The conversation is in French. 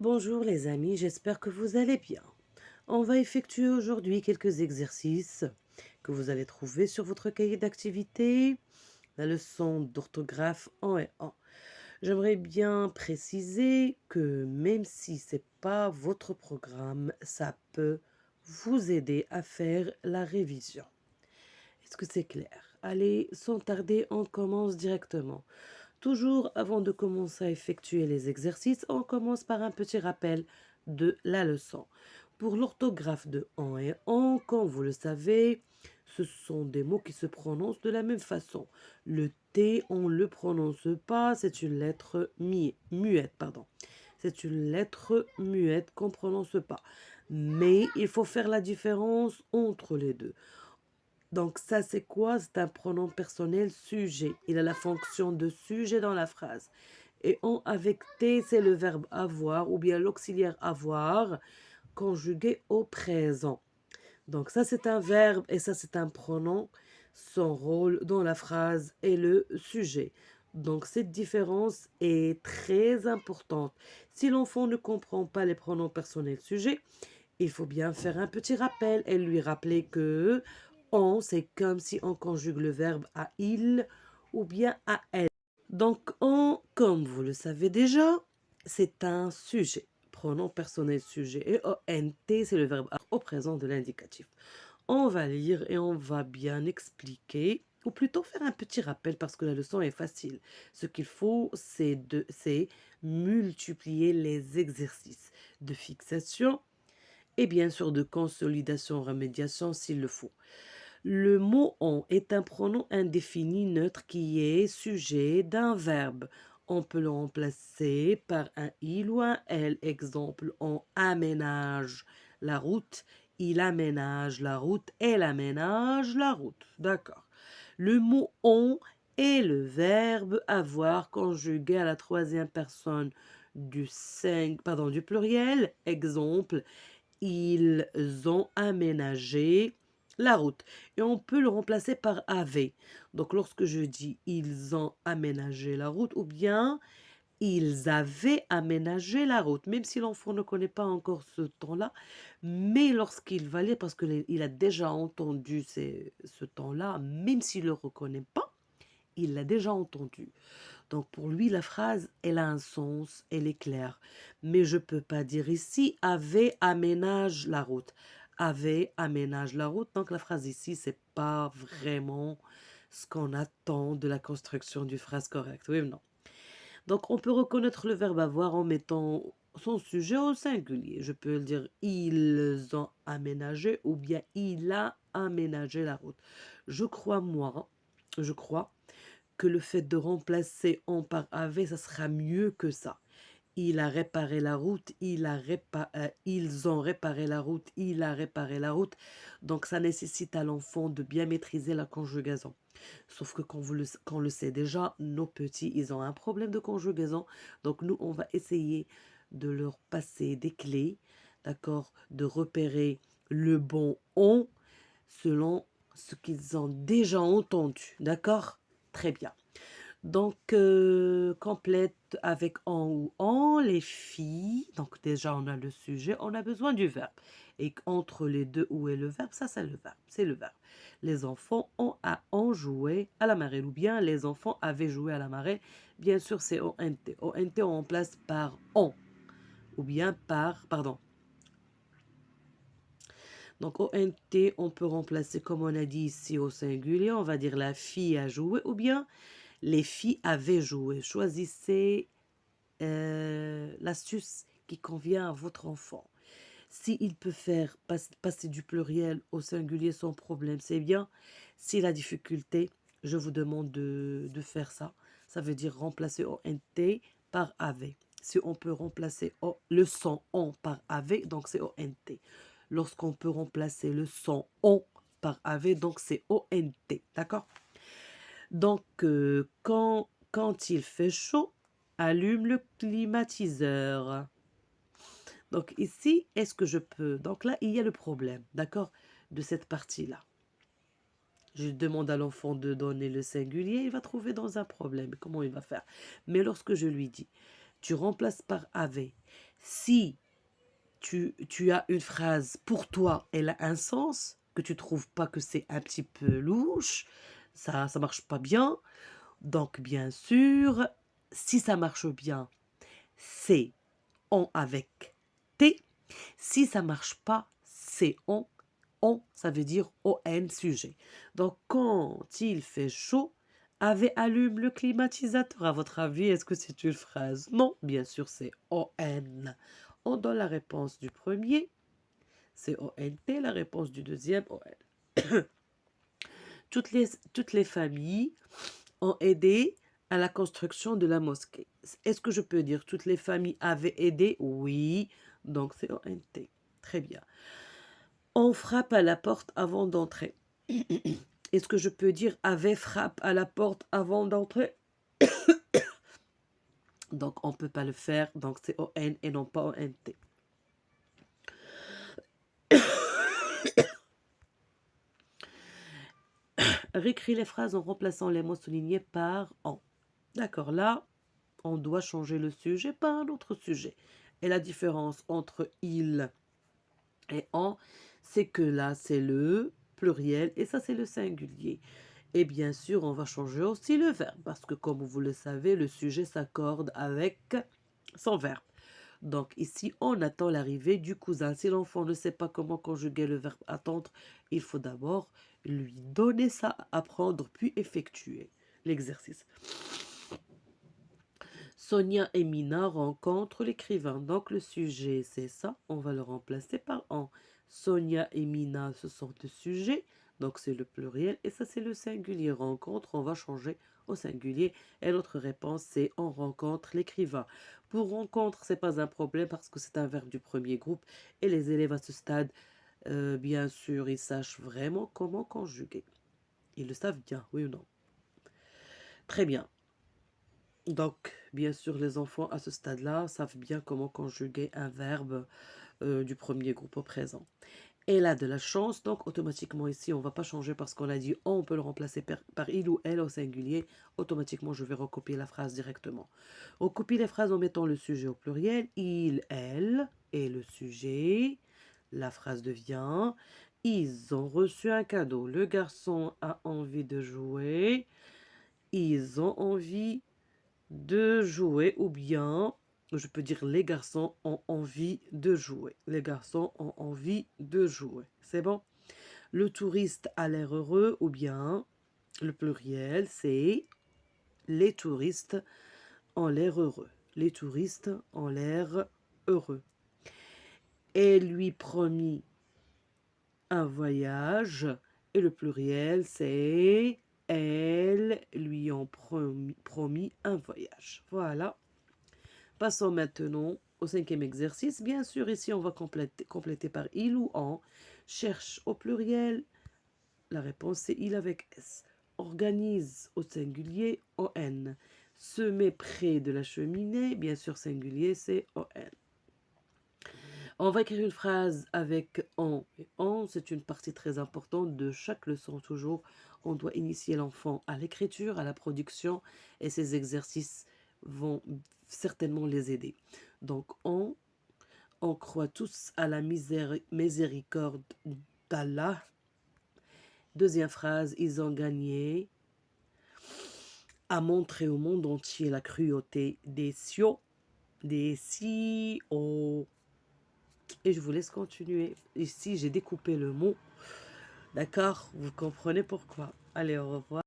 Bonjour les amis, j'espère que vous allez bien. On va effectuer aujourd'hui quelques exercices que vous allez trouver sur votre cahier d'activité, la leçon d'orthographe en et en. J'aimerais bien préciser que même si c'est pas votre programme, ça peut vous aider à faire la révision. Est-ce que c'est clair? Allez, sans tarder, on commence directement. Toujours avant de commencer à effectuer les exercices, on commence par un petit rappel de la leçon. Pour l'orthographe de en et en, comme vous le savez, ce sont des mots qui se prononcent de la même façon. Le T, on ne le prononce pas, c'est une lettre muette, pardon. C'est une lettre muette qu'on ne prononce pas. Mais il faut faire la différence entre les deux. Donc ça, c'est quoi? C'est un pronom personnel sujet. Il a la fonction de sujet dans la phrase. Et on avec T, c'est le verbe avoir ou bien l'auxiliaire avoir conjugué au présent. Donc ça, c'est un verbe et ça, c'est un pronom. Son rôle dans la phrase est le sujet. Donc cette différence est très importante. Si l'enfant ne comprend pas les pronoms personnels sujets, il faut bien faire un petit rappel et lui rappeler que on, c'est comme si on conjugue le verbe à il ou bien à elle. Donc on, comme vous le savez déjà, c'est un sujet. Pronom personnel sujet. Et ONT, c'est le verbe au présent de l'indicatif. On va lire et on va bien expliquer, ou plutôt faire un petit rappel parce que la leçon est facile. Ce qu'il faut, c'est multiplier les exercices de fixation et bien sûr de consolidation, remédiation s'il le faut. Le mot on est un pronom indéfini neutre qui est sujet d'un verbe. On peut le remplacer par un il ou un elle. Exemple, on aménage la route, il aménage la route, elle aménage la route. D'accord. Le mot on est le verbe avoir conjugué à la troisième personne du pluriel. Exemple, ils ont aménagé la route. Et on peut le remplacer par avait. Donc lorsque je dis ils ont aménagé la route ou bien ils avaient aménagé la route, même si l'enfant ne connaît pas encore ce temps-là, mais lorsqu'il va lire, parce qu'il a déjà entendu ce temps-là, même s'il ne le reconnaît pas, il l'a déjà entendu. Donc pour lui, la phrase, elle a un sens, elle est claire. Mais je ne peux pas dire ici, avait aménage la route. Avait aménage la route. Donc la phrase ici, c'est pas vraiment ce qu'on attend de la construction du phrase correcte. Oui ou non? Donc on peut reconnaître le verbe avoir en mettant son sujet au singulier. Je peux dire ils ont aménagé ou bien il a aménagé la route. Je crois que le fait de remplacer on par avait, ça sera mieux que ça. Il a réparé la route, ils ont réparé la route, il a réparé la route. Donc ça nécessite à l'enfant de bien maîtriser la conjugaison. Sauf que qu'on le sait déjà, nos petits, ils ont un problème de conjugaison. Donc nous, on va essayer de leur passer des clés, d'accord, de repérer le bon on selon ce qu'ils ont déjà entendu, d'accord? Très bien. Donc, complète avec en ou en, les filles. Donc, déjà, on a le sujet, on a besoin du verbe. Et entre les deux, où est le verbe? Ça, c'est le verbe. C'est le verbe. Les enfants ont joué à la marée. Ou bien, les enfants avaient joué à la marée. Bien sûr, c'est ONT. ONT, on remplace par on. Ou bien par, pardon. Donc, ONT, on peut remplacer, comme on a dit ici, au singulier. On va dire la fille a joué. Ou bien, les filles avaient joué. Choisissez l'astuce qui convient à votre enfant. S'il peut faire passer du pluriel au singulier sans problème, c'est bien. Si la difficulté, je vous demande de faire ça. Ça veut dire remplacer ONT par AV. Si on peut remplacer le son on par AV, donc c'est ONT. Lorsqu'on peut remplacer le son on par AV, donc c'est ONT. D'accord? Donc, quand il fait chaud, allume le climatiseur. Donc ici, est-ce que je peux? Donc là, il y a le problème, d'accord, de cette partie-là. Je demande à l'enfant de donner le singulier, il va trouver dans un problème. Comment il va faire? Mais lorsque je lui dis, tu remplaces par avait. Si tu as une phrase pour toi, elle a un sens, que tu trouves pas que c'est un petit peu louche, ça marche pas bien. Donc bien sûr, si ça marche bien, c'est on avec T. Si ça marche pas, c'est on. On, ça veut dire on sujet. Donc quand il fait chaud, avait allume le climatisateur. À votre avis, est-ce que c'est une phrase? Non, bien sûr, c'est on. On donne la réponse du premier, c'est ONT, la réponse du deuxième, ON. Toutes les familles ont aidé à la construction de la mosquée. Est-ce que je peux dire toutes les familles avaient aidé? Oui, donc c'est ONT. Très bien. On frappe à la porte avant d'entrer. Est-ce que je peux dire avait frappe à la porte avant d'entrer? Donc on ne peut pas le faire, donc c'est ON et non pas ONT. Réécris les phrases en remplaçant les mots soulignés par en. D'accord, là, on doit changer le sujet par un autre sujet. Et la différence entre il et en, c'est que là, c'est le pluriel et ça, c'est le singulier. Et bien sûr, on va changer aussi le verbe parce que, comme vous le savez, le sujet s'accorde avec son verbe. Donc ici, on attend l'arrivée du cousin. Si l'enfant ne sait pas comment conjuguer le verbe attendre, il faut d'abord lui donner ça à apprendre puis effectuer l'exercice. Sonia et Mina rencontrent l'écrivain. Donc le sujet, c'est ça. On va le remplacer par en. Sonia et Mina, ce sont deux sujets. Donc c'est le pluriel. Et ça, c'est le singulier. Rencontre, on va changer au singulier. Et notre réponse, c'est on rencontre l'écrivain. Pour rencontre, c'est pas un problème parce que c'est un verbe du premier groupe. Et les élèves à ce stade, bien sûr, ils sachent vraiment comment conjuguer. Ils le savent bien, oui ou non? Très bien. Donc, bien sûr, les enfants à ce stade-là savent bien comment conjuguer un verbe du premier groupe au présent. Elle a de la chance, donc automatiquement ici, on ne va pas changer parce qu'on a dit on peut le remplacer par il ou elle au singulier. Automatiquement, je vais recopier la phrase directement. On copie les phrases en mettant le sujet au pluriel. Il, elle et le sujet. La phrase devient ils ont reçu un cadeau. Le garçon a envie de jouer. Ils ont envie de jouer ou bien je peux dire les garçons ont envie de jouer. Les garçons ont envie de jouer. C'est bon? Le touriste a l'air heureux ou bien le pluriel c'est les touristes ont l'air heureux. Les touristes ont l'air heureux. Elle lui promit un voyage et le pluriel c'est elles lui ont promis un voyage. Voilà. Passons maintenant au cinquième exercice. Bien sûr, ici, on va compléter par il ou en. Cherche au pluriel. La réponse, c'est il avec S. Organise au singulier, ON. Se met près de la cheminée. Bien sûr, singulier, c'est ON. On va écrire une phrase avec en et en. C'est une partie très importante de chaque leçon toujours. On doit initier l'enfant à l'écriture, à la production et ces exercices vont certainement les aider. Donc on croit tous à la miséricorde d'Allah. Deuxième phrase, ils ont gagné à montrer au monde entier la cruauté des cieux, des CEO. Et je vous laisse continuer. Ici, j'ai découpé le mot. D'accord? Vous comprenez pourquoi. Allez, au revoir.